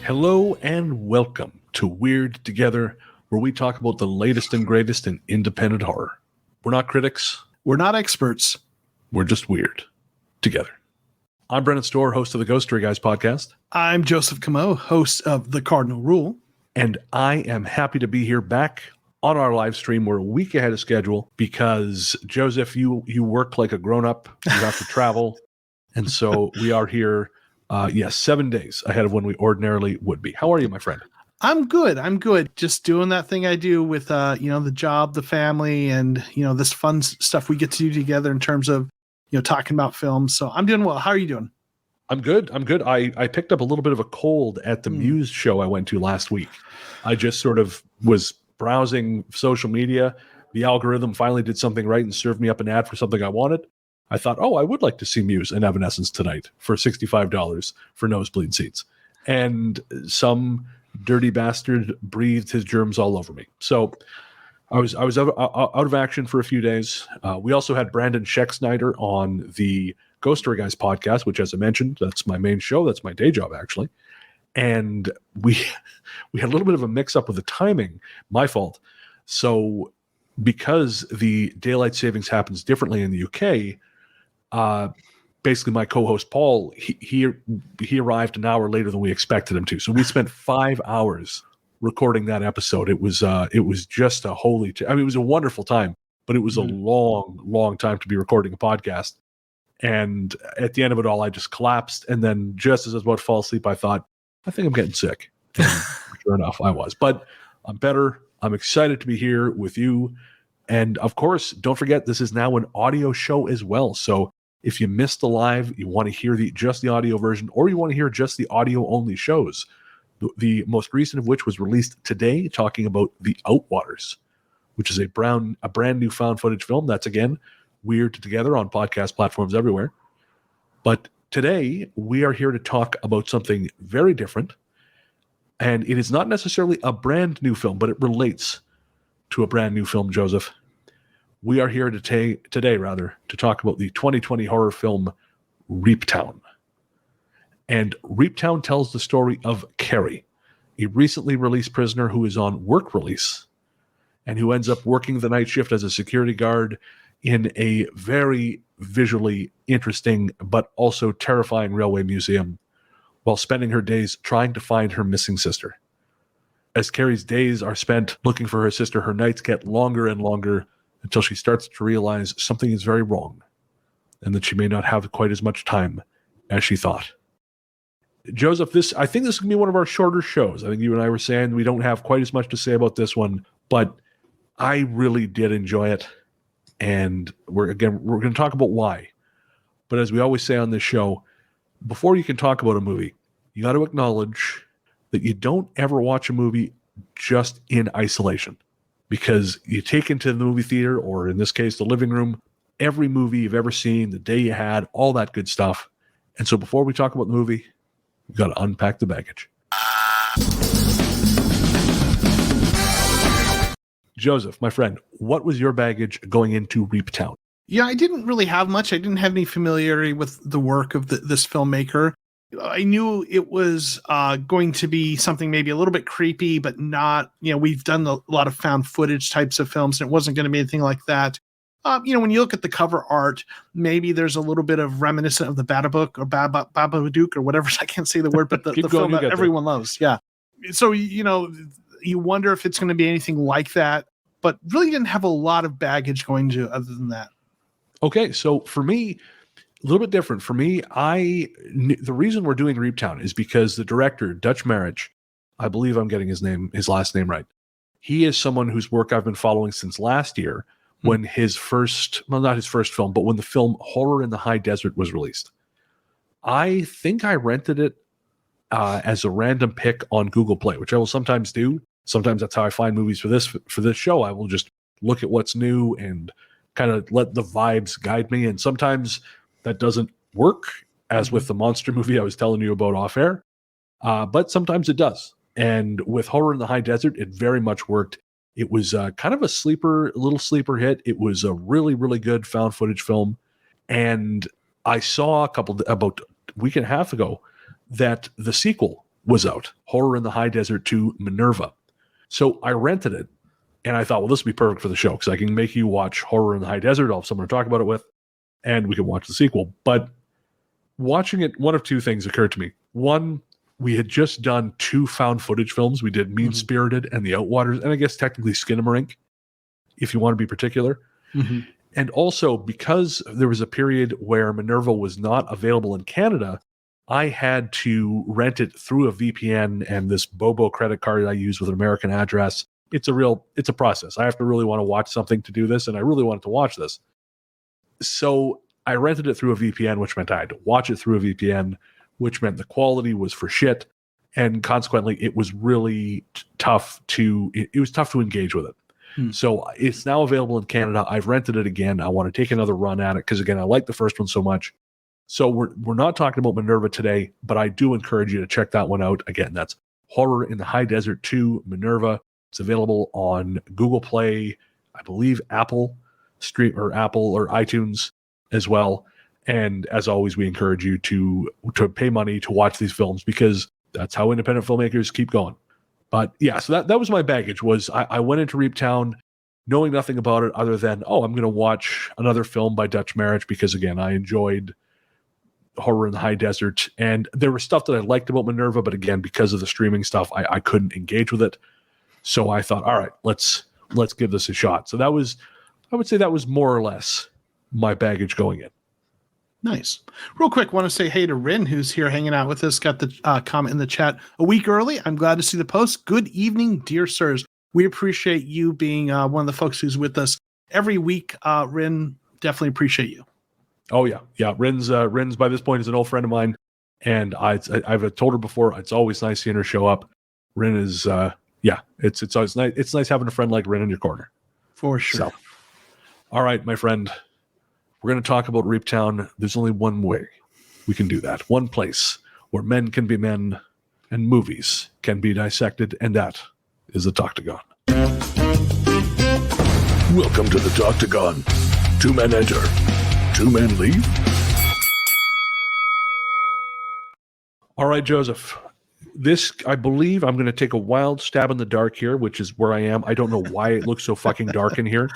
Hello and welcome to Weird Together, where we talk about the latest and greatest in independent horror. We're not critics. We're not experts. We're just weird together. I'm Brennan Storr, host of the Ghost Story Guys podcast. I'm Joseph Camo, host of The Cardinal Rule. And I am happy to be here back on our live stream. We're a week ahead of schedule because, Joseph, you work like a grown-up. You have to travel. And so we are here, 7 days ahead of when we ordinarily would be. How are you, my friend? I'm good. Just doing that thing I do with, the job, the family, and, this fun stuff we get to do together in terms of, talking about films. So I'm doing well. How are you doing? I'm good. I picked up a little bit of a cold at the Muse show I went to last week. I just sort of was browsing social media. The algorithm finally did something right and served me up an ad for something I wanted. I thought, I would like to see Muse and Evanescence tonight for $65 for nosebleed seats. And some dirty bastard breathed his germs all over me. So I was out of action for a few days. We also had Brandon Schexnayder on the Ghost Story Guys podcast, which, as I mentioned, that's my main show. That's my day job, actually. And we had a little bit of a mix-up with the timing. My fault. So because the daylight savings happens differently in the UK, basically my co-host Paul, he arrived an hour later than we expected him to. So we spent 5 hours recording that episode. It was just a it was a wonderful time, but it was a long time to be recording a podcast. And at the end of it all, I just collapsed. And then just as I was about to fall asleep, I thought, I think I'm getting sick. And sure enough, I was. But I'm better. I'm excited to be here with you. And of course, don't forget, this is now an audio show as well. So if you missed the live, you want to hear just the audio version, or you want to hear just the audio-only shows, the most recent of which was released today, talking about The Outwaters, which is a brand new found footage film. That's, again, Weird Together on podcast platforms everywhere. But today, we are here to talk about something very different. And it is not necessarily a brand new film, but it relates to a brand new film, Joseph. We are here today to talk about the 2020 horror film Reaptown. And Reaptown tells the story of Carrie, a recently released prisoner who is on work release and who ends up working the night shift as a security guard in a very visually interesting but also terrifying railway museum while spending her days trying to find her missing sister. As Carrie's days are spent looking for her sister, her nights get longer and longer until she starts to realize something is very wrong and that she may not have quite as much time as she thought. Joseph, I think this is going to be one of our shorter shows. I think you and I were saying we don't have quite as much to say about this one, but I really did enjoy it. And we're going to talk about why. But as we always say on this show, before you can talk about a movie, you got to acknowledge that you don't ever watch a movie just in isolation, because you take into the movie theater, or in this case, the living room, every movie you've ever seen, the day you had, all that good stuff. And so before we talk about the movie, we've got to unpack the baggage. Joseph, my friend, what was your baggage going into Reaptown? Yeah, I didn't really have much. I didn't have any familiarity with the work of this filmmaker. I knew it was going to be something maybe a little bit creepy, but not, we've done a lot of found footage types of films, and it wasn't going to be anything like that. When you look at the cover art, maybe there's a little bit of reminiscent of the Babadook or Babadook or whatever. I can't say the word, but the film that everyone loves. Yeah. So, you wonder if it's going to be anything like that, but really didn't have a lot of baggage going to other than that. Okay. So for me, a little bit different. For me, the reason we're doing Reaptown is because the director, Dutch Marich, I believe I'm getting his last name right. He is someone whose work I've been following since last year, when not his first film, but when the film Horror in the High Desert was released. I think I rented it as a random pick on Google Play, which I will sometimes do. Sometimes that's how I find movies for this show. I will just look at what's new and kind of let the vibes guide me. And sometimes that doesn't work, as with the monster movie I was telling you about off air. But sometimes it does. And with Horror in the High Desert, it very much worked. It was kind of a little sleeper hit. It was a really, really good found footage film. And I saw about a week and a half ago that the sequel was out. Horror in the High Desert 2 Minerva. So I rented it, and I thought, well, this would be perfect for the show because I can make you watch Horror in the High Desert. I'll have someone to talk about it with, and we can watch the sequel. But watching it, one of two things occurred to me. One, we had just done 2 found footage films. We did Mean Spirited and The Outwaters, and I guess technically Skinamarink, if you want to be particular. Mm-hmm. And also, because there was a period where Minerva was not available in Canada, I had to rent it through a VPN and this Bobo credit card I use with an American address. It's a process. I have to really want to watch something to do this, and I really wanted to watch this. So I rented it through a VPN, which meant I had to watch it through a VPN, which meant the quality was for shit. And consequently, it was really tough to engage with it. So it's now available in Canada. I've rented it again. I want to take another run at it because, again, I like the first one so much. So we're not talking about Minerva today, but I do encourage you to check that one out. Again, that's Horror in the High Desert 2 Minerva. It's available on Google Play, I believe Apple or iTunes as well. And as always, we encourage you to pay money to watch these films because that's how independent filmmakers keep going. But yeah, so that was my baggage. Was I went into Reaptown knowing nothing about it other than, I'm going to watch another film by Dutch Marich because, again, I enjoyed Horror in the High Desert. And there was stuff that I liked about Minerva, but again, because of the streaming stuff, I couldn't engage with it. So I thought, all right, let's give this a shot. So I would say that was more or less my baggage going in. Nice. Real quick, want to say hey to Rin, who's here hanging out with us. Got the comment in the chat a week early. I'm glad to see the post. Good evening, dear sirs. We appreciate you being one of the folks who's with us every week. Rin, definitely appreciate you. Oh yeah. Rin's by this point is an old friend of mine, and I've told her before. It's always nice seeing her show up. Rin is it's always nice. It's nice having a friend like Rin in your corner. For sure. So, all right, my friend. We're going to talk about Reaptown. There's only one way we can do that. One place where men can be men and movies can be dissected, and that is the Toctagon. Welcome to the Toctagon. 2 men enter, 2 men leave. All right, Joseph. This, I believe, I'm going to take a wild stab in the dark here, which is where I am. I don't know why it looks so fucking dark in here.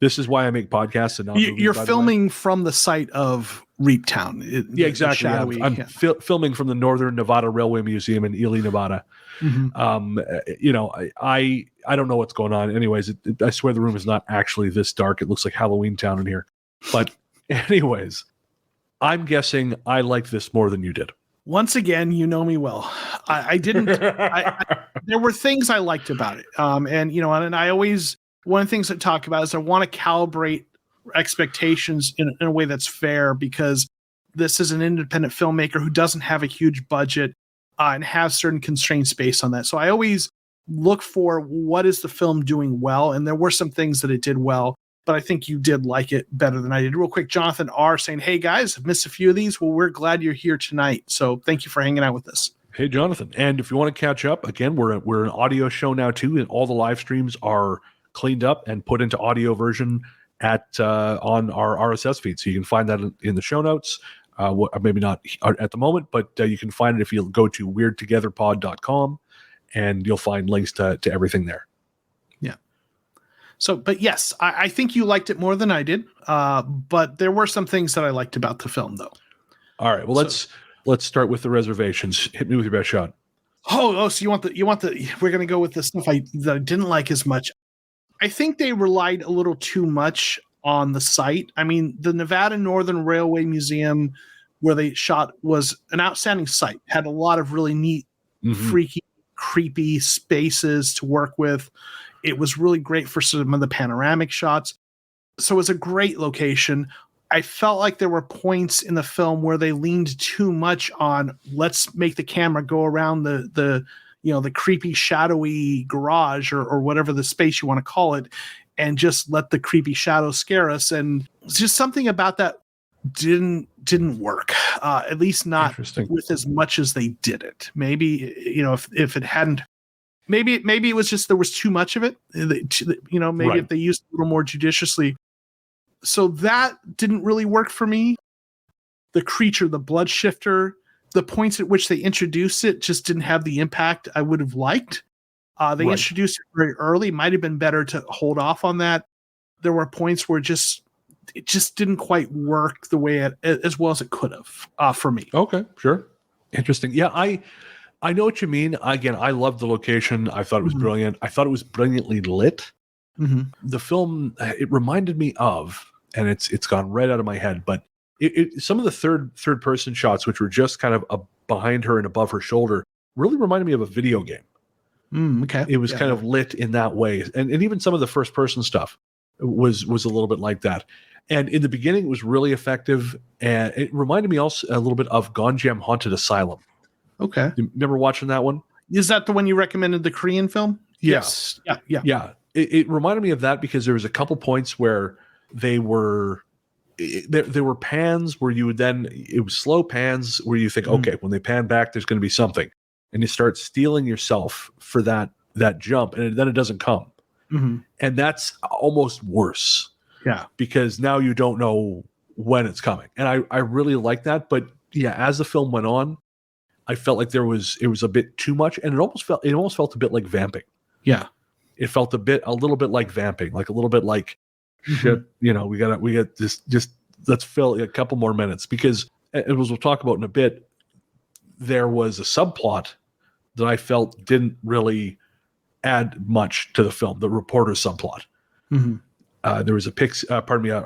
This is why I make podcasts and not movies. You're filming from the site of Reaptown. Yeah, exactly. I'm filming from the Northern Nevada Railway Museum in Ely, Nevada. Mm-hmm. I don't know what's going on. Anyways, I swear the room is not actually this dark. It looks like Halloween Town in here. But anyways, I'm guessing I liked this more than you did. Once again, you know me well. I didn't. There were things I liked about it, and I always. One of the things I talk about is I want to calibrate expectations in a way that's fair because this is an independent filmmaker who doesn't have a huge budget and has certain constraints based on that. So I always look for what is the film doing well, and there were some things that it did well, but I think you did like it better than I did. Real quick, Jonathan R. saying, hey guys, I've missed a few of these. Well, we're glad you're here tonight. So thank you for hanging out with us. Hey, Jonathan. And if you want to catch up, again, we're an audio show now too, and all the live streams are cleaned up and put into audio version on our RSS feed. So you can find that in the show notes. Maybe not at the moment, but you can find it if you go to weirdtogetherpod.com and you'll find links to everything there. Yeah. So, but yes, I think you liked it more than I did. But there were some things that I liked about the film though. All right. Well, let's start with the reservations. Hit me with your best shot. So you want the we're going to go with the stuff that I didn't like as much. I think they relied a little too much on the site. I mean, the Nevada Northern Railway Museum where they shot was an outstanding site. Had a lot of really neat, freaky, creepy spaces to work with. It was really great for some of the panoramic shots. So it was a great location. I felt like there were points in the film where they leaned too much on let's make the camera go around the creepy, shadowy garage or whatever the space you want to call it, and just let the creepy shadows scare us. And it's just something about that didn't work, at least not with as much as they did it. Maybe, if it hadn't, maybe it was just there was too much of it, maybe if they used it a little more judiciously. So that didn't really work for me. The creature, the blood shifter, the points at which they introduced it just didn't have the impact I would have liked. They Right. introduced it very early. Might have been better to hold off on that. There were points where it just didn't quite work the way as well as it could have for me. Okay, sure. Interesting. Yeah, I know what you mean. Again, I love the location. I thought it was brilliant. I thought it was brilliantly lit. Mm-hmm. The film, it reminded me of, and it's gone right out of my head, but some of the third person shots, which were just kind of behind her and above her shoulder, really reminded me of a video game. Okay. It was kind of lit in that way, and even some of the first person stuff was a little bit like that. And in the beginning, it was really effective, and it reminded me also a little bit of Gonjiam Haunted Asylum. Okay. You remember watching that one? Is that the one you recommended, the Korean film? Yes. Yeah. It reminded me of that because there was a couple points where there were pans where you would it was slow pans where you think, okay, when they pan back, there's going to be something, and you start steeling yourself for that jump, and then it doesn't come, and that's almost worse. Yeah, because now you don't know when it's coming, and I really like that. But yeah, as the film went on, I felt like it was a bit too much, and it almost felt a bit like vamping. Yeah, it felt a little bit like vamping, like a little bit like shit. We got this. Just let's fill a couple more minutes, because as we'll talk about in a bit, there was a subplot that I felt didn't really add much to the film. The reporter subplot. There was a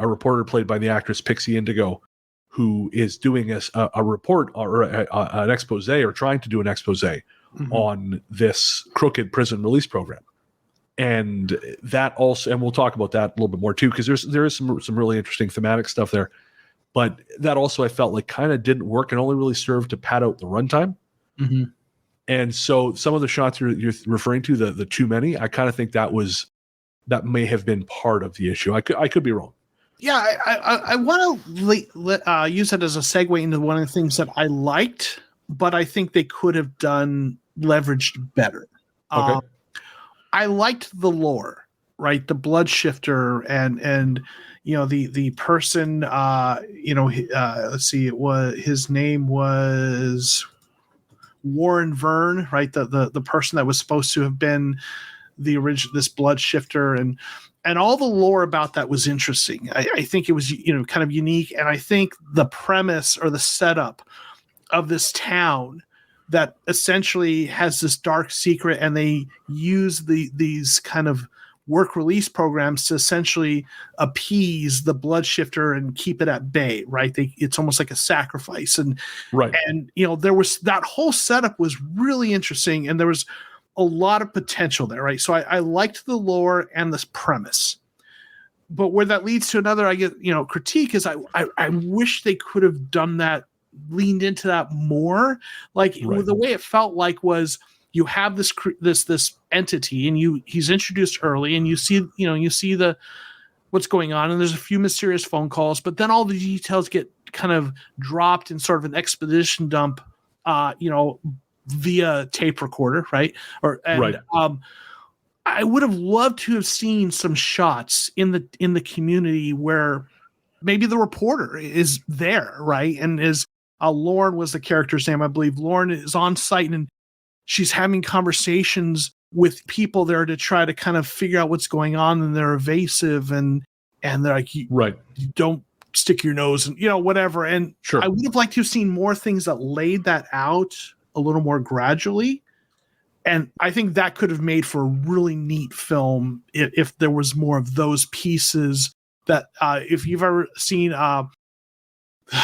reporter played by the actress Pixie Indigo, who is doing a report or an expose, or trying to do an expose on this crooked prison release program. And that also, and we'll talk about that a little bit more too, because there is some really interesting thematic stuff there. But that also, I felt like, kind of didn't work and only really served to pad out the runtime. And so some of the shots you're referring to, the too many, I kind of think that may have been part of the issue. I could be wrong. Yeah, I want to use it as a segue into one of the things that I liked, but I think they could have done leveraged better. Okay. I liked the lore, right? The blood shifter and the person, let's see, his name was Warren Vern, right? The person that was supposed to have been the original, this blood shifter, and all the lore about that was interesting. I think it was, kind of unique. And I think the premise or the setup of this town that essentially has this dark secret, and they use these kind of work release programs to essentially appease the blood shifter and keep it at bay, right? It's almost like a sacrifice. And there was that whole setup was really interesting, and there was a lot of potential there, right? So I liked the lore and this premise. But where that leads to another, I get, critique is I wish they could have done that, leaned into that more. Like the way it felt like was, you have this entity, and he's introduced early, and you see what's going on, and there's a few mysterious phone calls, but then all the details get kind of dropped in sort of an expedition dump, via tape recorder, right? I would have loved to have seen some shots in the community where maybe the reporter is there, right? And Lauren was the character's name, I believe. Lauren is on site, and she's having conversations with people there to try to kind of figure out what's going on, and they're evasive, and they're like, don't stick your nose and whatever. And sure, I would have liked to have seen more things that laid that out a little more gradually. And I think that could have made for a really neat film if there was more of those pieces. That if you've ever seen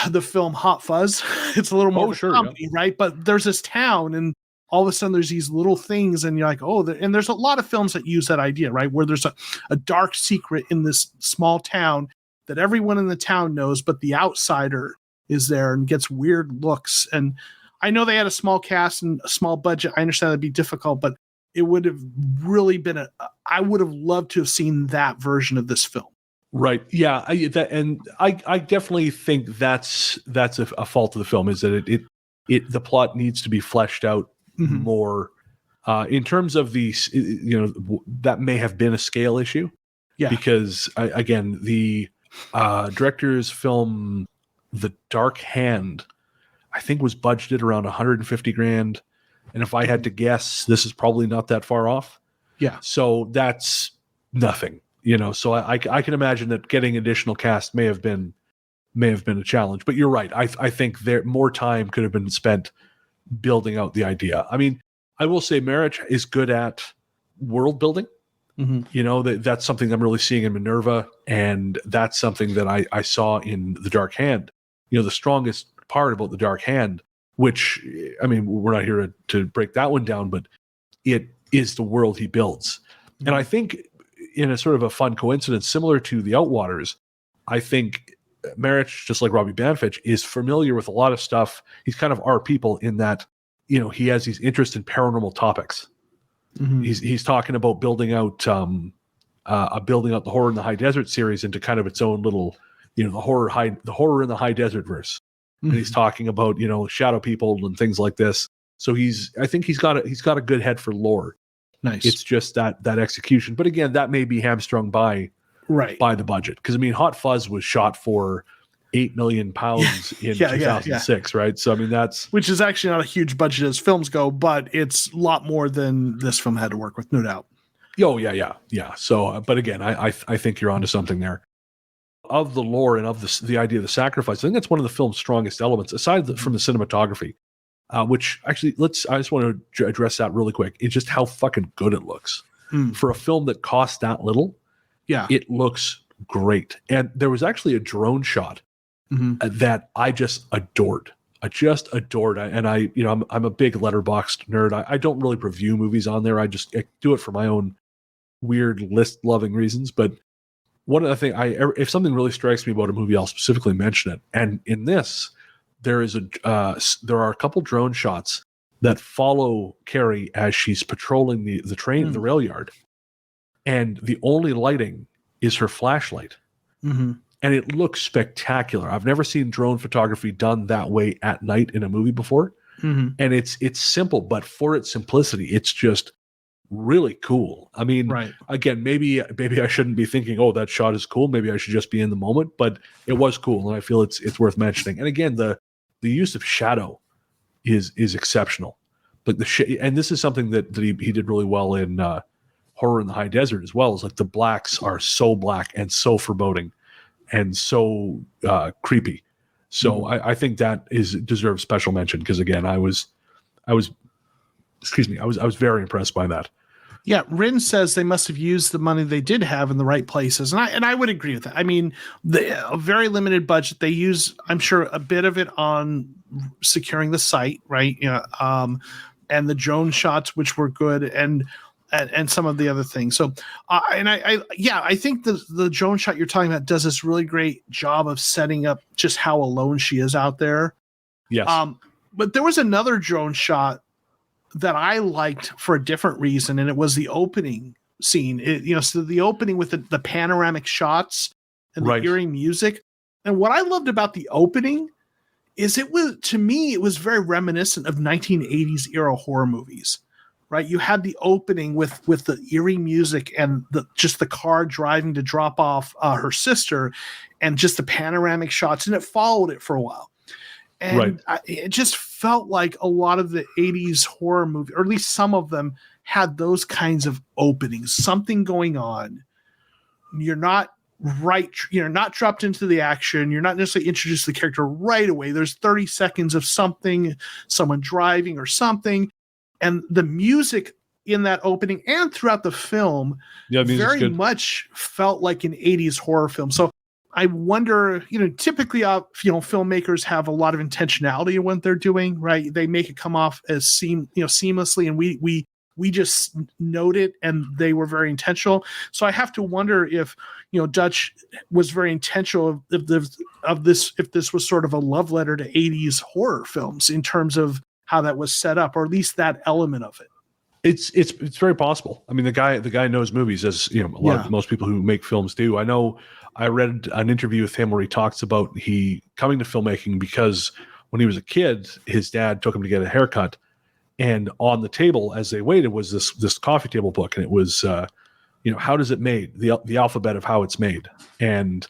the film Hot Fuzz, it's a little more comedy, right? But there's this town, and all of a sudden there's these little things, and you're like, and there's a lot of films that use that idea, right? Where there's a dark secret in this small town that everyone in the town knows, but the outsider is there and gets weird looks. And I know they had a small cast and a small budget. I understand that'd be difficult, but it would have really been I would have loved to have seen that version of this film. Right. Yeah. I definitely think that's a fault of the film, is that the plot needs to be fleshed out more in terms of that may have been a scale issue. Yeah. Because again, the director's film, The Dark Hand, I think was budgeted around 150 grand. And if I had to guess, this is probably not that far off. Yeah. So that's nothing, so I can imagine that getting additional cast may have been a challenge, but you're right. I think more time could have been spent building out the idea. I mean, I will say Marich is good at world building. Mm-hmm. That's something I'm really seeing in Minerva, and that's something that I saw in The Dark Hand. The strongest part about The Dark Hand, which, I mean, we're not here to break that one down, but it is the world he builds. Mm-hmm. And I think in a sort of a fun coincidence, similar to The Outwaters, I think Marich, just like Robbie Banfitch, is familiar with a lot of stuff. He's kind of our people in that, he has these interest in paranormal topics. Mm-hmm. He's talking about building out the Horror in the High Desert series into kind of its own little, the horror in the High Desert verse. Mm-hmm. And he's talking about, shadow people and things like this. So I think he's got a good head for lore. Nice. It's just that execution. But again, that may be hamstrung by the budget. Because I mean, Hot Fuzz was shot for £8 million in 2006, right? So I mean, which is actually not a huge budget as films go, but it's a lot more than this film had to work with, no doubt. Oh yeah. So, but again, I think you're onto something there. Of the lore and of the idea of the sacrifice, I think that's one of the film's strongest elements, aside from the cinematography. Which actually, I just want to address that really quick. It's just how fucking good it looks for a film that cost that little. Yeah, it looks great. And there was actually a drone shot that I just adored. And I'm a big Letterboxd nerd. I don't really review movies on there. I do it for my own weird list loving reasons. But one of the things, if something really strikes me about a movie, I'll specifically mention it. And in this, there are a couple drone shots that follow Carrie as she's patrolling the train, the rail yard, and the only lighting is her flashlight, and it looks spectacular. I've never seen drone photography done that way at night in a movie before, and it's simple, but for its simplicity, it's just really cool. I mean, again, maybe I shouldn't be thinking, oh, that shot is cool. Maybe I should just be in the moment, but it was cool, and I feel it's worth mentioning. And again, the use of shadow is exceptional. But and this is something that he did really well in Horror in the High Desert as well. Is like the blacks are so black and so foreboding and so creepy. So I think that deserves special mention because again, I was very impressed by that. Yeah, Rin says they must have used the money they did have in the right places, and I would agree with that. I mean, a very limited budget. They use, I'm sure, a bit of it on securing the site, right? And the drone shots, which were good, and some of the other things. So, I think the drone shot you're talking about does this really great job of setting up just how alone she is out there. Yes. But there was another drone shot that I liked for a different reason, and it was the opening scene. So the opening with the panoramic shots and the eerie music. And what I loved about the opening is it was very reminiscent of 1980s era horror movies, right? You had the opening with the eerie music and just the car driving to drop off her sister, and just the panoramic shots, and it followed it for a while. And it just felt like a lot of the 80s horror movies, or at least some of them, had those kinds of openings, something going on. You're not dropped into the action. You're not necessarily introduced to the character right away. There's 30 seconds of something, someone driving or something. And the music in that opening and throughout the film very much felt like an 80s horror film. So I wonder, typically, filmmakers have a lot of intentionality in what they're doing, right? They make it come off as seamlessly, and we just note it, and they were very intentional. So I have to wonder if, Dutch was very intentional if this was sort of a love letter to 80s horror films in terms of how that was set up, or at least that element of it. It's very possible. I mean, the guy knows movies, as most people who make films do. I know. I read an interview with him where he talks about he coming to filmmaking because when he was a kid, his dad took him to get a haircut, and on the table as they waited was this coffee table book, and it was how does it made, the alphabet of how it's made. And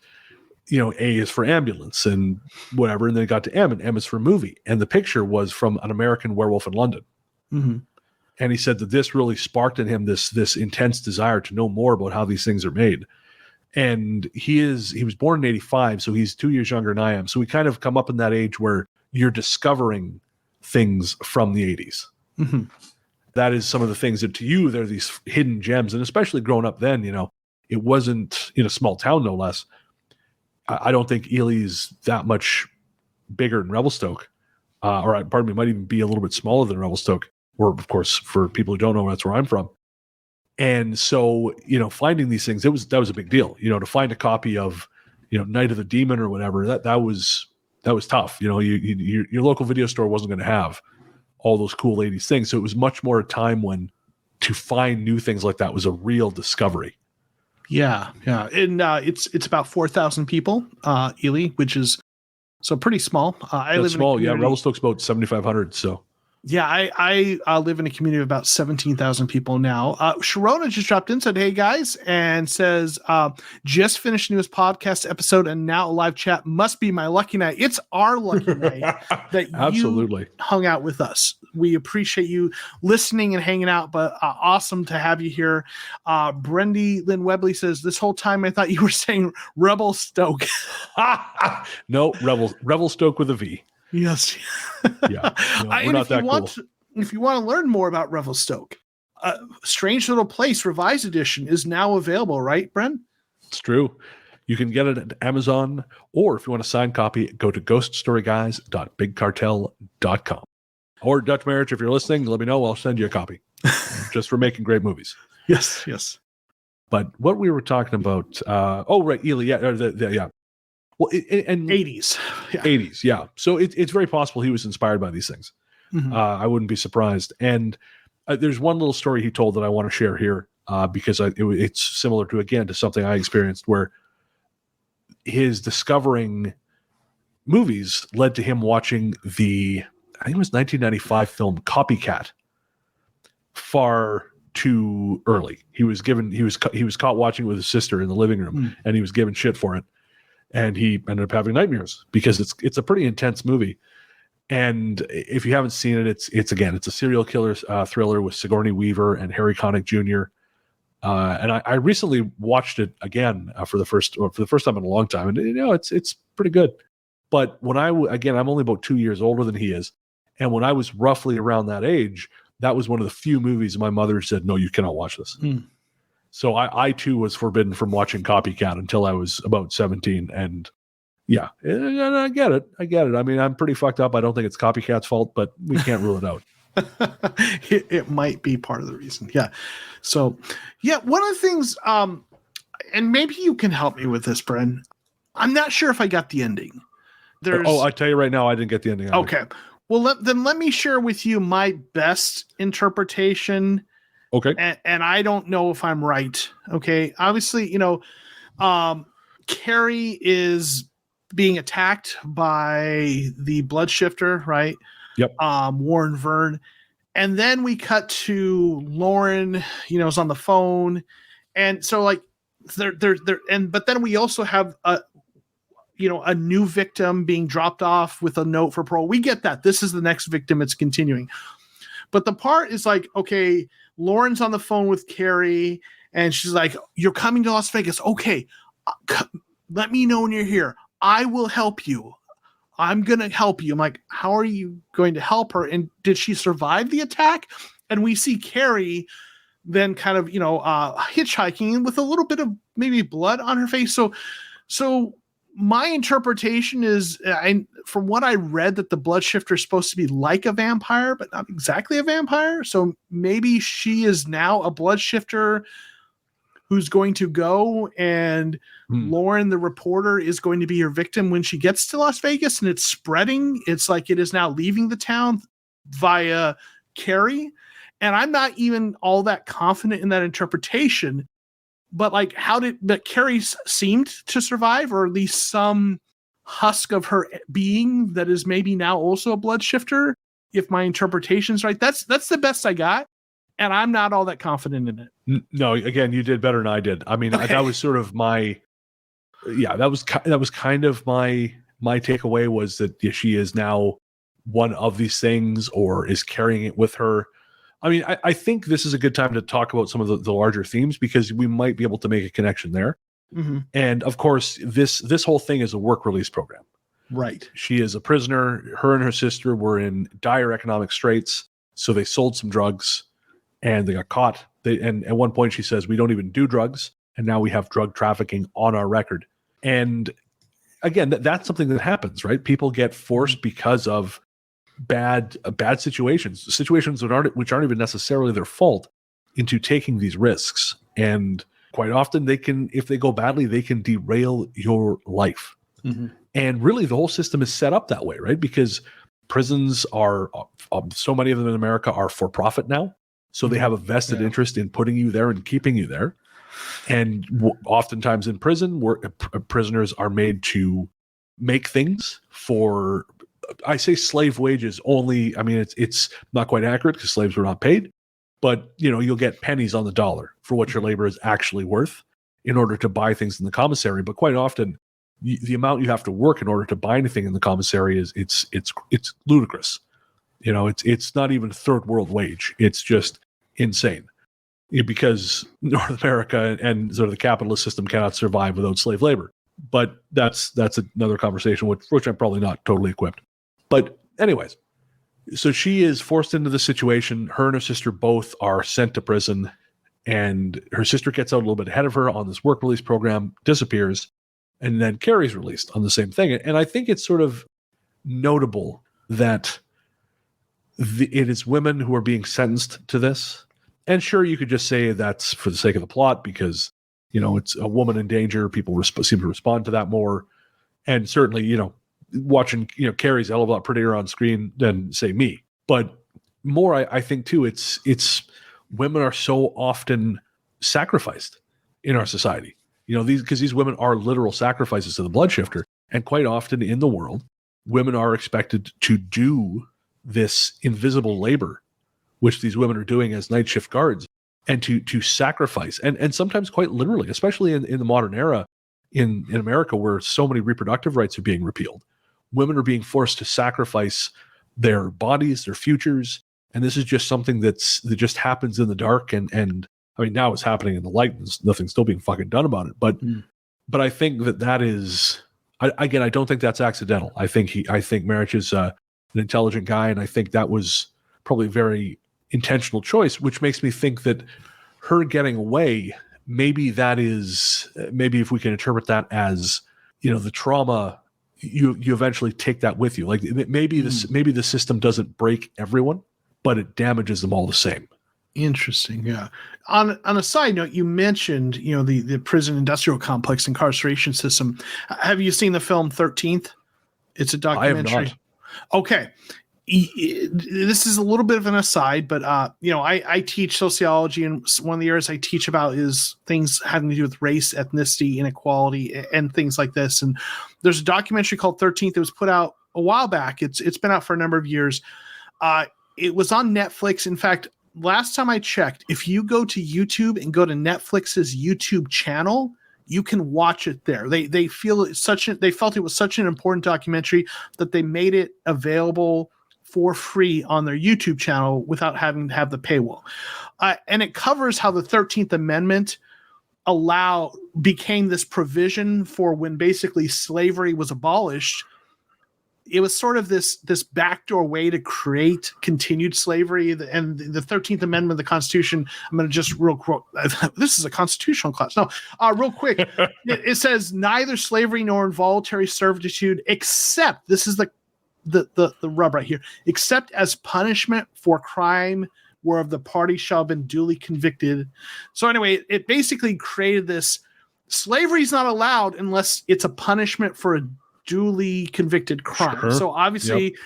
A is for ambulance and whatever. And then it got to M, and M is for movie. And the picture was from An American Werewolf in London. Mm-hmm. And he said that this really sparked in him this intense desire to know more about how these things are made. And he was born in 85, so he's 2 years younger than I am. So we kind of come up in that age where you're discovering things from the 80s. Mm-hmm. That is some of the things that to you, they're these hidden gems. And especially growing up then, it wasn't in a small town, no less. I don't think Ely's that much bigger than Revelstoke. Or pardon me, might even be a little bit smaller than Revelstoke. Or, of course, for people who don't know, that's where I'm from. And so, finding these things, that was a big deal. To find a copy of, Night of the Demon or whatever, that was tough. Your local video store wasn't going to have all those cool 80s things. So it was much more a time when to find new things like that was a real discovery. Yeah. And it's about 4,000 people, Ely, which is so pretty small. I live small, in a community. Revelstoke's about 7,500. So. Yeah, I live in a community of about 17,000 people now. Sharona just dropped in, said, hey, guys, and says, just finished newest podcast episode and now a live chat. Must be my lucky night. It's our lucky night that Absolutely. You hung out with us. We appreciate you listening and hanging out, but awesome to have you here. Brendy Lynn Webley says, this whole time I thought you were saying Revelstoke. No, Revelstoke with a V. Yes. Yeah. No, and if you want to learn more about Revelstoke, Strange Little Place Revised Edition is now available, right, Bren? It's true. You can get it at Amazon, or if you want a signed copy, go to ghoststoryguys.bigcartel.com. Or Dutch Marich, if you're listening, let me know. I'll send you a copy just for making great movies. Yes. But what we were talking about, right, Ely, yeah. Well, and 80s. Yeah. 80s, yeah. So it's very possible he was inspired by these things. Mm-hmm. I wouldn't be surprised. And there's one little story he told that I want to share here because it's similar to something I experienced where his discovering movies led to him watching I think it was 1995 film Copycat far too early. He was caught watching it with his sister in the living room, and he was given shit for it. And he ended up having nightmares because it's a pretty intense movie. And if you haven't seen it, it's a serial killer thriller with Sigourney Weaver and Harry Connick Jr. And I recently watched it again for the first time in a long time, and it's pretty good. But when I'm only about 2 years older than he is, and when I was roughly around that age, that was one of the few movies my mother said, "No, you cannot watch this." So I too was forbidden from watching Copycat until I was about 17. And yeah, and I get it. I mean, I'm pretty fucked up. I don't think it's Copycat's fault, but we can't rule it out. It might be part of the reason. Yeah. So yeah, one of the things, and maybe you can help me with this, Bren. I'm not sure if I got the ending. I tell you right now, I didn't get the ending. Either. Okay. Well, then let me share with you my best interpretation. Okay. And I don't know if I'm right. Okay. Obviously, Carrie is being attacked by the blood shifter, right? Yep. Warren Vern. And then we cut to Lauren, is on the phone. And so like but then we also have a new victim being dropped off with a note for parole. We get that. This is the next victim. It's continuing. But the part is like, okay, Lauren's on the phone with Carrie and she's like, you're coming to Las Vegas. Okay. Let me know when you're here. I will help you. I'm going to help you. I'm like, how are you going to help her? And did she survive the attack? And we see Carrie then kind of, hitchhiking with a little bit of maybe blood on her face. So my interpretation is, from what I read, that the blood shifter is supposed to be like a vampire, but not exactly a vampire. So maybe she is now a blood shifter who's going to go, and Lauren, the reporter, is going to be her victim when she gets to Las Vegas, and it's spreading. It's like it is now leaving the town via Carrie. And I'm not even all that confident in that interpretation. But like, but Carrie seemed to survive, or at least some husk of her being that is maybe now also a blood shifter. If my interpretation's right, that's the best I got, and I'm not all that confident in it. No, again, you did better than I did. I mean, okay. That was sort of my yeah, that was kind of my takeaway, was that she is now one of these things, or is carrying it with her. I mean, I think this is a good time to talk about some of the larger themes, because we might be able to make a connection there. Mm-hmm. And of course, this whole thing is a work release program. Right. She is a prisoner. Her and her sister were in dire economic straits, so they sold some drugs, and they got caught. And at one point she says, "We don't even do drugs, and now we have drug trafficking on our record." And again, that's something that happens, right? People get forced because of bad situations which aren't even necessarily their fault, into taking these risks. And quite often if they go badly, they can derail your life. Mm-hmm. And really, the whole system is set up that way, right? Because prisons are, so many of them in America are for profit now. So they have a vested interest in putting you there and keeping you there. And oftentimes in prison, prisoners are made to make things for, I say slave wages only. I mean, it's not quite accurate, because slaves were not paid, but you'll get pennies on the dollar for what your labor is actually worth in order to buy things in the commissary. But quite often, the amount you have to work in order to buy anything in the commissary is it's ludicrous. It's not even third world wage. It's just insane, because North America and sort of the capitalist system cannot survive without slave labor. But that's another conversation, which I'm probably not totally equipped. But anyways, so she is forced into the situation. Her and her sister both are sent to prison, and her sister gets out a little bit ahead of her on this work release program, disappears, and then Carrie's released on the same thing. And I think it's sort of notable that it is women who are being sentenced to this. And sure, you could just say that's for the sake of the plot, because it's a woman in danger. People seem to respond to that more. And certainly, watching Carrie's a hell of a lot prettier on screen than, say, me. But more, I think too, it's women are so often sacrificed in our society. Because these women are literal sacrifices to the blood shifter. And quite often in the world, women are expected to do this invisible labor, which these women are doing as night shift guards, and to sacrifice, and sometimes quite literally, especially in the modern era in America, where so many reproductive rights are being repealed. Women are being forced to sacrifice their bodies, their futures. And this is just something that just happens in the dark. And I mean, now it's happening in the light, and nothing's still being fucking done about it. But I think that is, I don't think that's accidental. I think Marich is an intelligent guy, and I think that was probably a very intentional choice, which makes me think that her getting away, maybe if we can interpret that as, the trauma, you eventually take that with you. Like maybe the system doesn't break everyone, but it damages them all the same. Interesting. Yeah. On a side note, you mentioned, the prison industrial complex incarceration system. Have you seen the film 13th? It's a documentary. I have not. Okay. This is a little bit of an aside, but I teach sociology, and one of the areas I teach about is things having to do with race, ethnicity, inequality, and things like this. And there's a documentary called 13th that was put out a while back. It's been out for a number of years. It was on Netflix. In fact, last time I checked, if you go to YouTube and go to Netflix's YouTube channel, you can watch it there. They felt it was such an important documentary that they made it available for free on their YouTube channel without having to have the paywall. And it covers how the 13th Amendment became this provision for when basically slavery was abolished. It was sort of this backdoor way to create continued slavery. And the 13th Amendment of the Constitution, I'm going to just real quick, this is a constitutional class. No, real quick. It says neither slavery nor involuntary servitude, except, this is the rub right here, except as punishment for crime whereof the party shall have been duly convicted. So anyway, it basically created this, slavery is not allowed unless it's a punishment for a duly convicted crime. Sure. So obviously,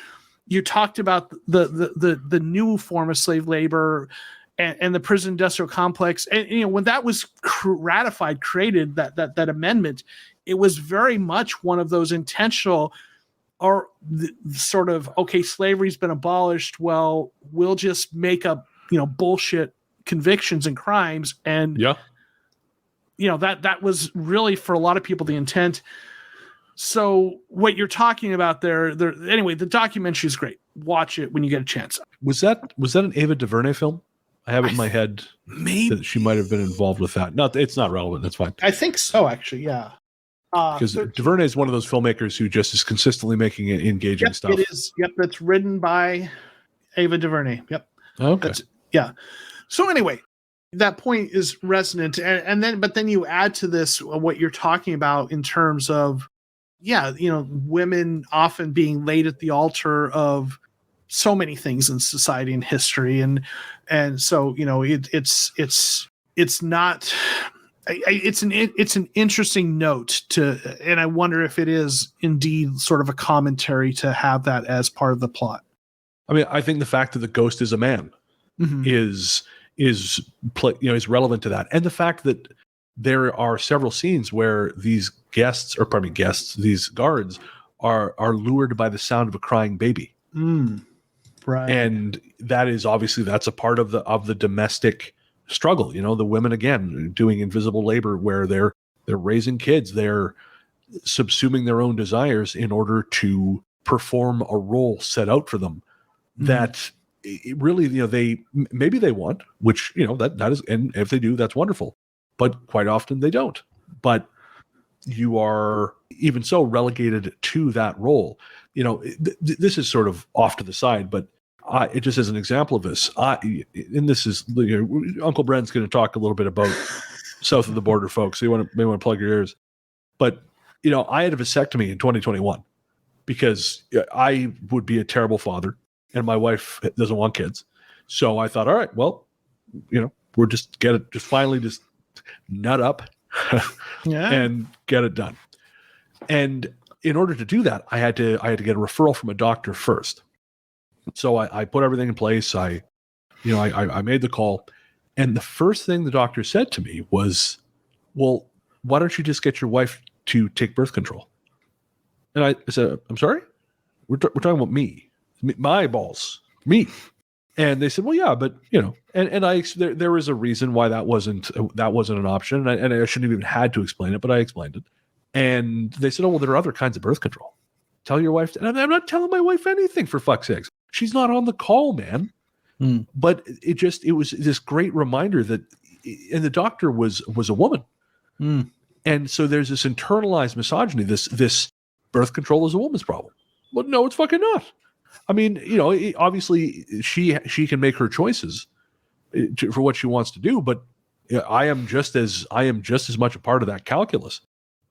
you talked about the new form of slave labor and the prison industrial complex. And when that was created, that amendment, it was very much one of those intentional, or sort of, okay, slavery's been abolished. Well, we'll just make up, bullshit convictions and crimes, and that was really for a lot of people the intent. So what you're talking about there, anyway, the documentary is great. Watch it when you get a chance. Was that an Ava DuVernay film? I have it in my head maybe that she might have been involved with that. No, it's not relevant. That's fine. I think so, actually. Yeah. Because DuVernay is one of those filmmakers who just is consistently making engaging stuff. It is. Yep. That's written by Ava DuVernay. Yep. Okay. Yeah. So anyway, that point is resonant. But then you add to this what you're talking about in terms of, women often being laid at the altar of so many things in society and history. And so, it's not, it's an interesting note and I wonder if it is indeed sort of a commentary to have that as part of the plot. I mean, I think the fact that the ghost is a man is relevant to that. And the fact that there are several scenes where these these guards are lured by the sound of a crying baby. Right. And that is obviously, that's a part of the domestic struggle. The women, again, doing invisible labor where they're raising kids, they're subsuming their own desires in order to perform a role set out for them that really, maybe they want, which, that is, and if they do, that's wonderful, but quite often they don't. But you are even so relegated to that role. This is sort of off to the side, but it just as an example of this, and this is, Uncle Brent's going to talk a little bit about south of the border folks. So you may want to plug your ears. But, I had a vasectomy in 2021 because I would be a terrible father and my wife doesn't want kids. So I thought, all right, well, we're just finally nut up and get it done. And in order to do that, I had to get a referral from a doctor first. So I put everything in place. I made the call, and the first thing the doctor said to me was, well, why don't you just get your wife to take birth control? And I said, I'm sorry? We're talking about me, my balls, me. And they said, well, yeah, but there was a reason why that wasn't an option. And I shouldn't have even had to explain it, but I explained it. And they said, oh, well, there are other kinds of birth control. Tell your wife. And I'm not telling my wife anything, for fuck's sakes. She's not on the call, man. But it was this great reminder that, and the doctor was a woman. And so there's this internalized misogyny, this birth control is a woman's problem. Well, no, it's fucking not. I mean, obviously she can make her choices for what she wants to do, but I am just as much a part of that calculus.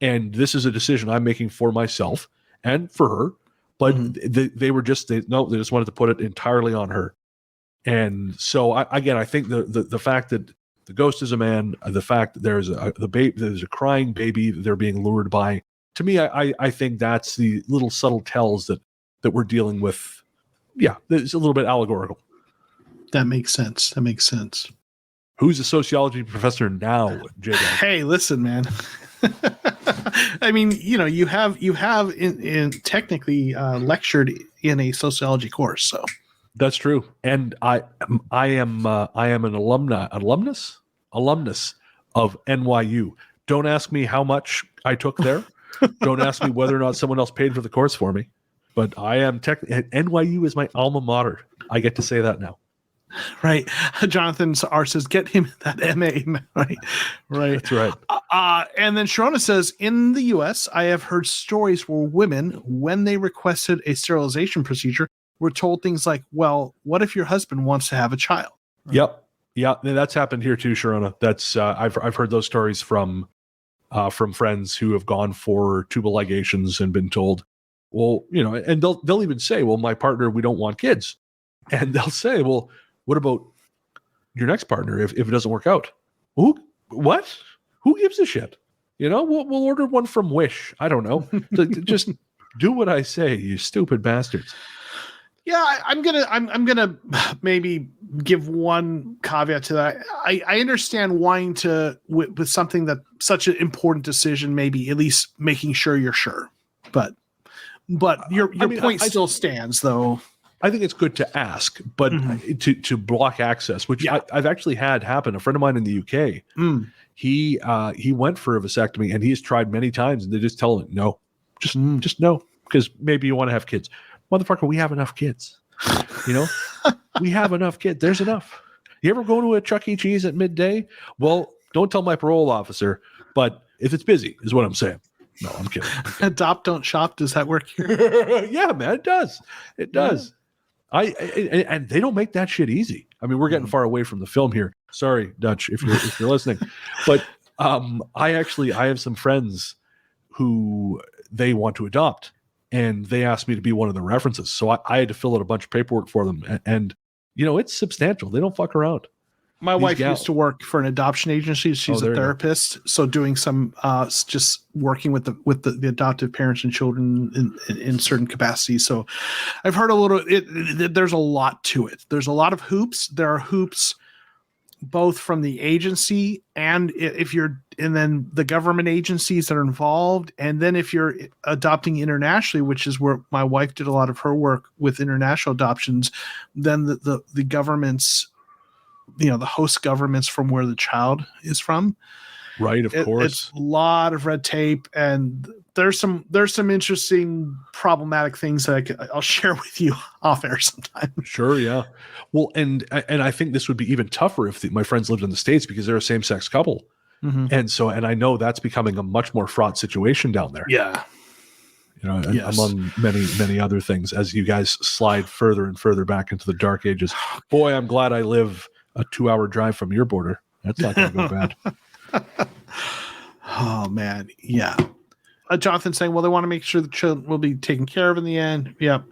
And this is a decision I'm making for myself and for her. But they just wanted to put it entirely on her. And so I think the fact that the ghost is a man, the fact that there's a crying baby that they're being lured by, to me, I think that's the little subtle tells that we're dealing with. Yeah, it's a little bit allegorical. That makes sense. Who's a sociology professor now, J-Dog? Hey, listen, man. I mean, you have in technically lectured in a sociology course, so that's true. And I am an alumnus of NYU. Don't ask me how much I took there. Don't ask me whether or not someone else paid for the course for me. But I am NYU is my alma mater. I get to say that now. Right. Jonathan R says, get him that MA. Right. That's right. And then Sharona says, in the US, I have heard stories where women, when they requested a sterilization procedure, were told things like, well, what if your husband wants to have a child? Right. Yep. Yeah. That's happened here too, Sharona. That's I've heard those stories from friends who have gone for tubal ligations and been told, well, and they'll even say, well, my partner, we don't want kids. And they'll say, well, what about your next partner if it doesn't work out? What? Who gives a shit? We'll order one from Wish. I don't know. Just do what I say, you stupid bastards. Yeah, I'm gonna maybe give one caveat to that. I understand wanting to with something that such an important decision, maybe at least making sure you're sure. But your point still stands, though. I think it's good to ask, but to block access, which I've actually had happen. A friend of mine in the UK, he went for a vasectomy, and he's tried many times, and they just tell him no, just no, because maybe you want to have kids. Motherfucker, we have enough kids. We have enough kids. There's enough. You ever go to a Chuck E. Cheese at midday? Well, don't tell my parole officer, but if it's busy, is what I'm saying. No, I'm kidding. Adopt, don't shop. Does that work here? Yeah, man, it does. It does. And they don't make that shit easy. I mean, we're getting far away from the film here. Sorry, Dutch, if you're listening. But I have some friends who they want to adopt, and they asked me to be one of the references. So I had to fill out a bunch of paperwork for them, and it's substantial. They don't fuck around. My wife used to work for an adoption agency. She's a therapist, so doing some just working with the adoptive parents and children in certain capacities. So I've heard a little. There's a lot to it. There's a lot of hoops. There are hoops both from the agency and then the government agencies that are involved, and then if you're adopting internationally, which is where my wife did a lot of her work with international adoptions, then the governments, the host governments from where the child is from. Right, of course. It's a lot of red tape, and there's some interesting problematic things that I'll share with you off air sometime. Sure, yeah. Well, and I think this would be even tougher if my friends lived in the States, because they're a same-sex couple. And I know that's becoming a much more fraught situation down there. Yeah. Among many other things, as you guys slide further and further back into the dark ages. Boy, I'm glad I live a 2-hour drive from your border. That's not going to go bad. Oh man, yeah. Jonathan saying, well, they want to make sure the children will be taken care of in the end. Yep.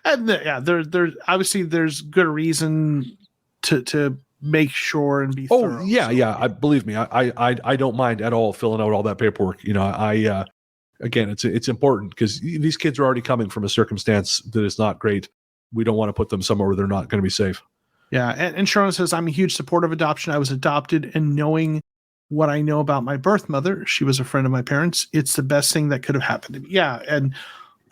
And there obviously there's good reason to make sure and be thorough. Oh yeah, yeah. I believe me. I don't mind at all filling out all that paperwork. Again, it's important, because these kids are already coming from a circumstance that is not great. We don't want to put them somewhere where they're not going to be safe. Yeah. And Sharon says, I'm a huge supporter of adoption. I was adopted, and knowing what I know about my birth mother, she was a friend of my parents, it's the best thing that could have happened to me. Yeah. And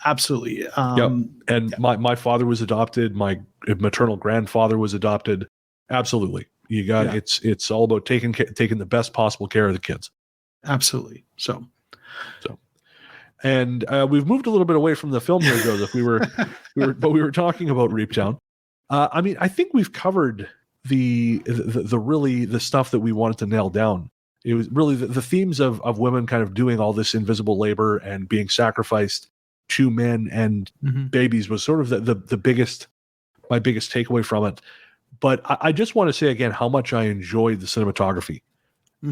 absolutely. My father was adopted. My maternal grandfather was adopted. Absolutely. You got it's all about taking the best possible care of the kids. Absolutely. So. And we've moved a little bit away from the film here, Joseph. We were talking about Reaptown. I think we've covered the stuff that we wanted to nail down. It was really the themes of women kind of doing all this invisible labor and being sacrificed to men and babies was sort of my biggest takeaway from it. But I just want to say again how much I enjoyed the cinematography,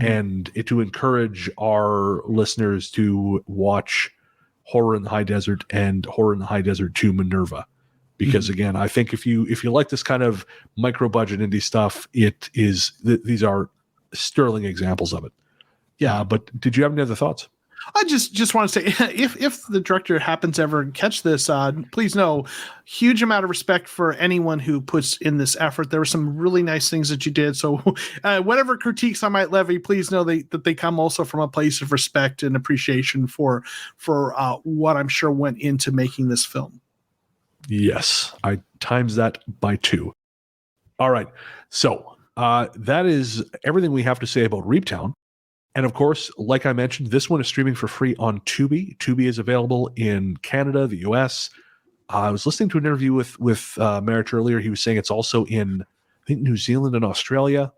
and to encourage our listeners to watch Horror in the High Desert and Horror in the High Desert 2 Minerva. Because again, I think if you like this kind of micro budget indie stuff, these are sterling examples of it. Yeah. But did you have any other thoughts? I just want to say, if the director happens to ever catch this, please know, huge amount of respect for anyone who puts in this effort. There were some really nice things that you did. So whatever critiques I might levy, please know that they come also from a place of respect and appreciation for what I'm sure went into making this film. Yes, I times that by 2. All right. So that is everything we have to say about Reaptown. And of course, like I mentioned, this one is streaming for free on Tubi. Tubi is available in Canada, the US. I was listening to an interview with Marich earlier. He was saying it's also in, I think, New Zealand and Australia.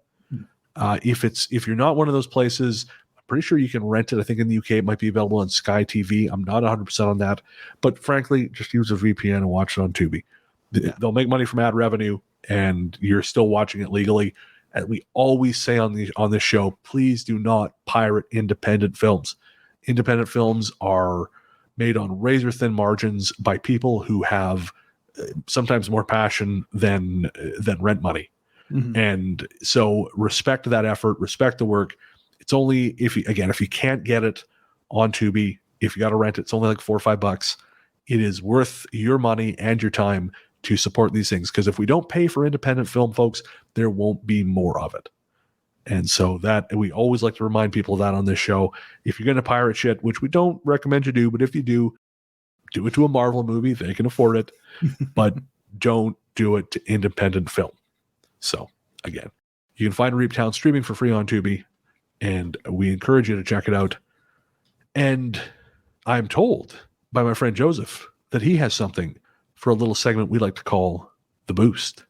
If you're not one of those places, I'm pretty sure you can rent it. I think in the UK it might be available on Sky TV. I'm not 100% on that. But frankly, just use a VPN and watch it on Tubi. They'll make money from ad revenue, and you're still watching it legally. And we always say on this show, please do not pirate independent films. Independent films are made on razor-thin margins by people who have sometimes more passion than rent money. And so respect that effort, respect the work. It's only if you can't get it on Tubi, if you got to rent it, it's only like $4 or $5. It is worth your money and your time to support these things, because if we don't pay for independent film, folks, there won't be more of it. And so that we always like to remind people of that on this show. If you're going to pirate shit, which we don't recommend you do, but if you do it to a Marvel movie, they can afford it. But don't do it to independent film. So again, you can find Reaptown streaming for free on Tubi, and we encourage you to check it out. And I'm told by my friend Joseph that he has something for a little segment we like to call The Boost.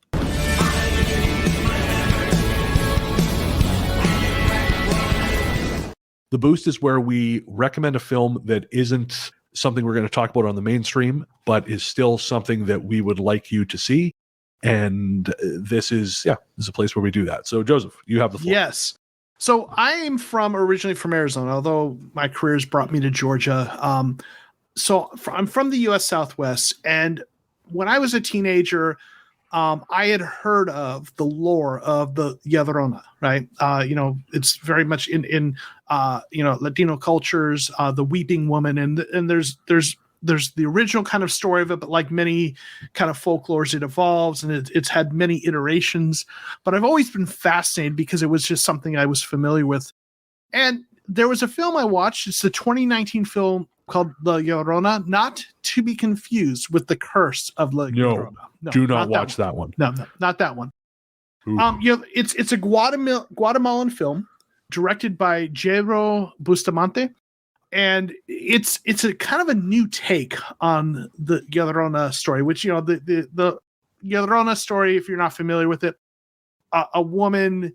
The Boost is where we recommend a film that isn't something we're going to talk about on the mainstream, but is still something that we would like you to see. And this is a place where we do that. So, Joseph, you have the floor. Yes. So I am originally from Arizona, although my career has brought me to Georgia. I'm from the U.S. Southwest, and when I was a teenager, I had heard of the lore of the Llorona, right? It's very much in Latino cultures, the weeping woman, and there's the original kind of story of it, but like many kind of folklores, it evolves and it's had many iterations. But I've always been fascinated because it was just something I was familiar with. And there was a film I watched. It's the 2019 film called La Llorona, not to be confused with The Curse of La Llorona. No, do not watch that one. No, not that one. It's a Guatemalan film directed by Jairo Bustamante. And it's a kind of a new take on the Llorona story, which, the Llorona story, if you're not familiar with it, a woman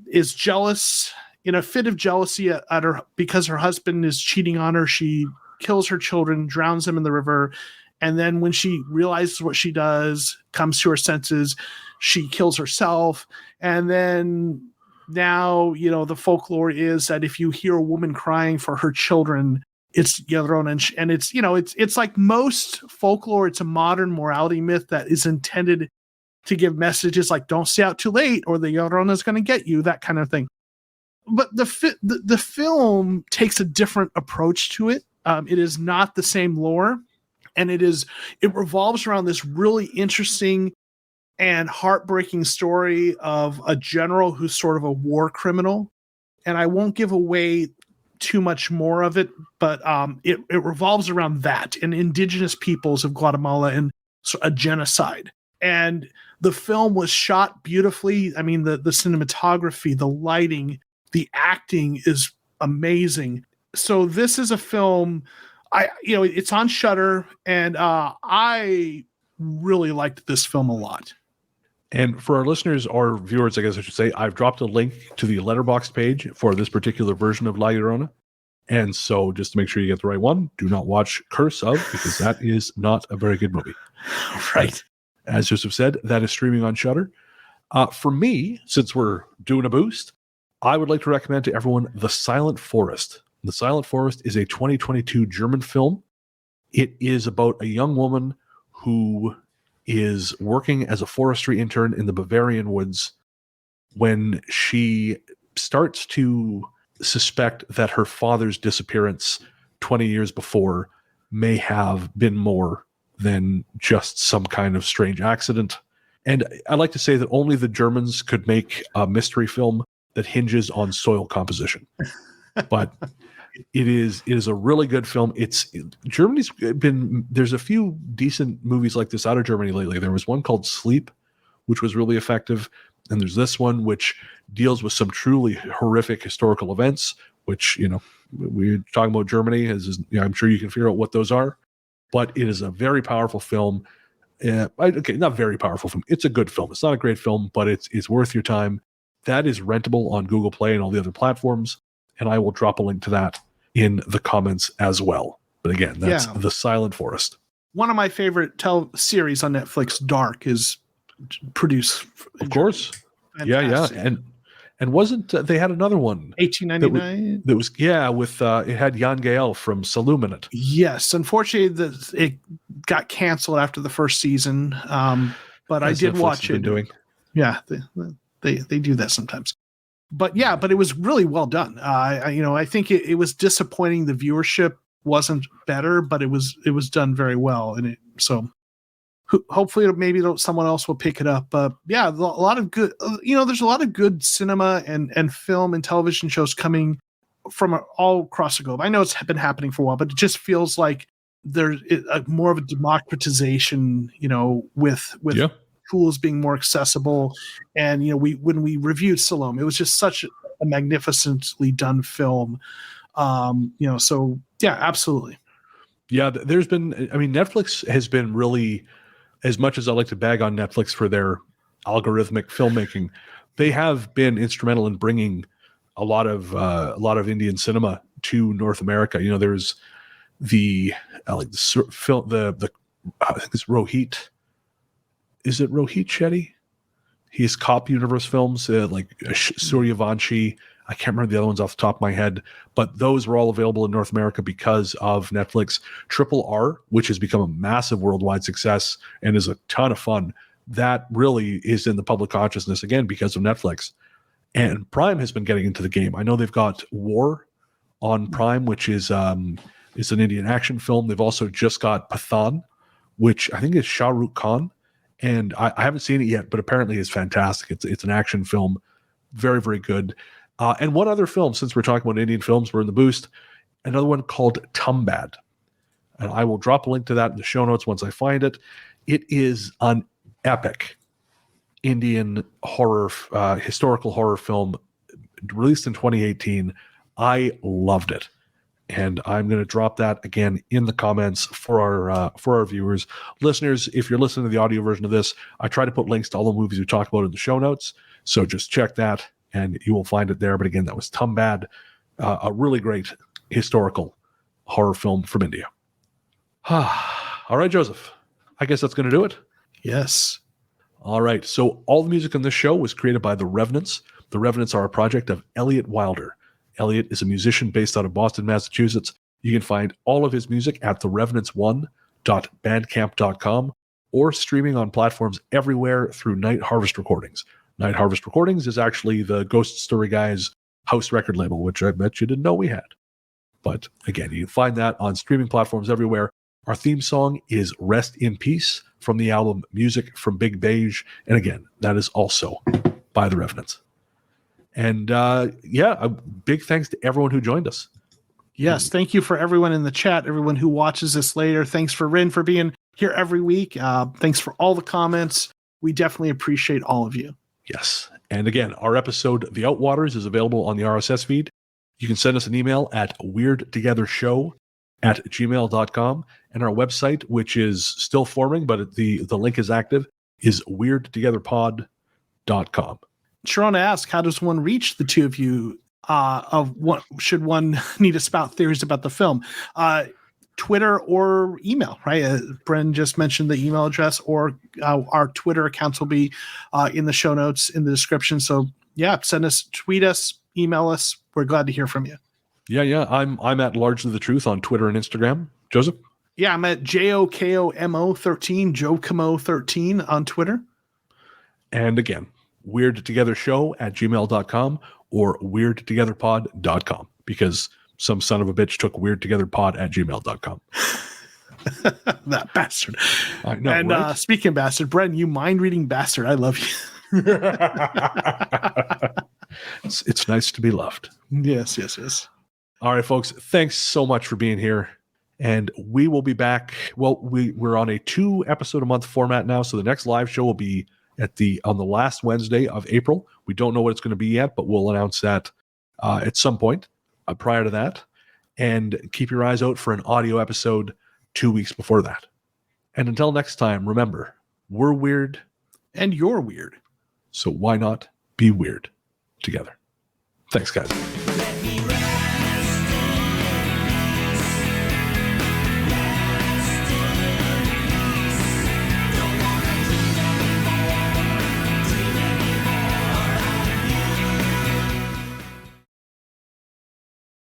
is jealous, in a fit of jealousy at her because her husband is cheating on her. She kills her children, drowns them in the river. And then when she realizes what she does, comes to her senses, she kills herself. And then now, the folklore is that if you hear a woman crying for her children, it's Llorona. And it's, it's like most folklore, it's a modern morality myth that is intended to give messages like, don't stay out too late or the Llorona is going to get you, that kind of thing. But the film takes a different approach to it. It is not the same lore. And it revolves around this really interesting and heartbreaking story of a general who's sort of a war criminal. And I won't give away too much more of it, but it revolves around that and indigenous peoples of Guatemala and a genocide. And the film was shot beautifully. I mean, the cinematography, the lighting, the acting is amazing. So this is a film, it's on Shudder, and I really liked this film a lot. And for our listeners, or viewers, I guess I should say, I've dropped a link to the Letterboxd page for this particular version of La Llorona. And so just to make sure you get the right one, do not watch Curse of, because that is not a very good movie. Right. As Joseph said, that is streaming on Shudder. For me, since we're doing a boost, I would like to recommend to everyone The Silent Forest. The Silent Forest is a 2022 German film. It is about a young woman who is working as a forestry intern in the Bavarian woods when she starts to suspect that her father's disappearance 20 years before may have been more than just some kind of strange accident. And I like to say that only the Germans could make a mystery film that hinges on soil composition. But it is a really good film. Germany's there's a few decent movies like this out of Germany lately. There was one called Sleep, which was really effective. And there's this one, which deals with some truly horrific historical events, which, we're talking about Germany, I'm sure you can figure out what those are. But it is a very powerful film. Not very powerful film. It's a good film. It's not a great film, but it's worth your time. That is rentable on Google Play and all the other platforms. And I will drop a link to that in the comments as well. But again, that's The Silent Forest. One of my favorite series on Netflix, Dark, is produced. Of course. Fantastic. Yeah. And wasn't they had another one? 1899? That was with it had Jan Gehl from Saloom in it. Yes. Unfortunately, it got canceled after the first season. But I did watch it. Doing. Yeah, they do that sometimes. But it was really well done. I think it was disappointing. The viewership wasn't better, but it was done very well. And hopefully maybe someone else will pick it up. A lot of good, there's a lot of good cinema and film and television shows coming from all across the globe. I know it's been happening for a while, but it just feels like there's more of a democratization, with Yeah. tools being more accessible. And when we reviewed Salome, it was just such a magnificently done film. So yeah, absolutely. Yeah, there's been, Netflix has been really, as much as I like to bag on Netflix for their algorithmic filmmaking, they have been instrumental in bringing a lot of Indian cinema to North America. There's the film, the I think it's Rohit. Is it Rohit Shetty? He's Cop Universe films, Suryavanshi. I can't remember the other ones off the top of my head, but those were all available in North America because of Netflix. Triple R, which has become a massive worldwide success and is a ton of fun, that really is in the public consciousness again because of Netflix. And Prime has been getting into the game. I know they've got War on Prime, which is an Indian action film. They've also just got Pathan, which I think is Shah Rukh Khan. And I haven't seen it yet, but apparently it's fantastic. It's an action film. Very, very good. And one other film, since we're talking about Indian films, we're in the boost, another one called Tumbad. And I will drop a link to that in the show notes once I find it. It is an epic Indian horror, historical horror film released in 2018. I loved it. And I'm going to drop that again in the comments for our viewers. Listeners, if you're listening to the audio version of this, I try to put links to all the movies we talk about in the show notes. So just check that and you will find it there. But again, that was Tumbad, a really great historical horror film from India. All right, Joseph, I guess that's going to do it. Yes. All right. So all the music in this show was created by The Revenants. The Revenants are a project of Elliot Wilder. Elliot is a musician based out of Boston, Massachusetts. You can find all of his music at therevenants1.bandcamp.com or streaming on platforms everywhere through Night Harvest Recordings. Night Harvest Recordings is actually the Ghost Story Guys house record label, which I bet you didn't know we had. But again, you can find that on streaming platforms everywhere. Our theme song is Rest in Peace from the album Music from Big Beige. And again, that is also by The Revenants. And a big thanks to everyone who joined us. Yes, thank you for everyone in the chat, everyone who watches this later. Thanks for Rin for being here every week. Thanks for all the comments. We definitely appreciate all of you. Yes. And again, our episode, The Outwaters, is available on the RSS feed. You can send us an email at weirdtogethershow@gmail.com. And our website, which is still forming, but the link is active, is weirdtogetherpod.com. Sharon asked, how does one reach the two of you? Of what should one need to spout theories about the film? Twitter or email, right? Bren just mentioned the email address, or our Twitter accounts will be in the show notes in the description. So yeah, tweet us, email us. We're glad to hear from you. Yeah. I'm at Largely the Truth on Twitter and Instagram. Joseph? Yeah, I'm at JOKOMO13, JoeCamo13 on Twitter. And again, weirdtogethershow@gmail.com or weirdtogetherpod.com, because some son of a bitch took weirdtogetherpod@gmail.com. That bastard. I know, and right? Speaking of bastard, Bren, you mind reading bastard? I love you. It's nice to be loved. Yes. All right, folks, thanks so much for being here. And we will be back. Well, we're on a 2-episode-a-month format now, so the next live show will be on the last Wednesday of April. We don't know what it's going to be yet, but we'll announce that at some point prior to that. And keep your eyes out for an audio episode 2 weeks before that. And until next time, remember, we're weird. And you're weird. So why not be weird together? Thanks, guys.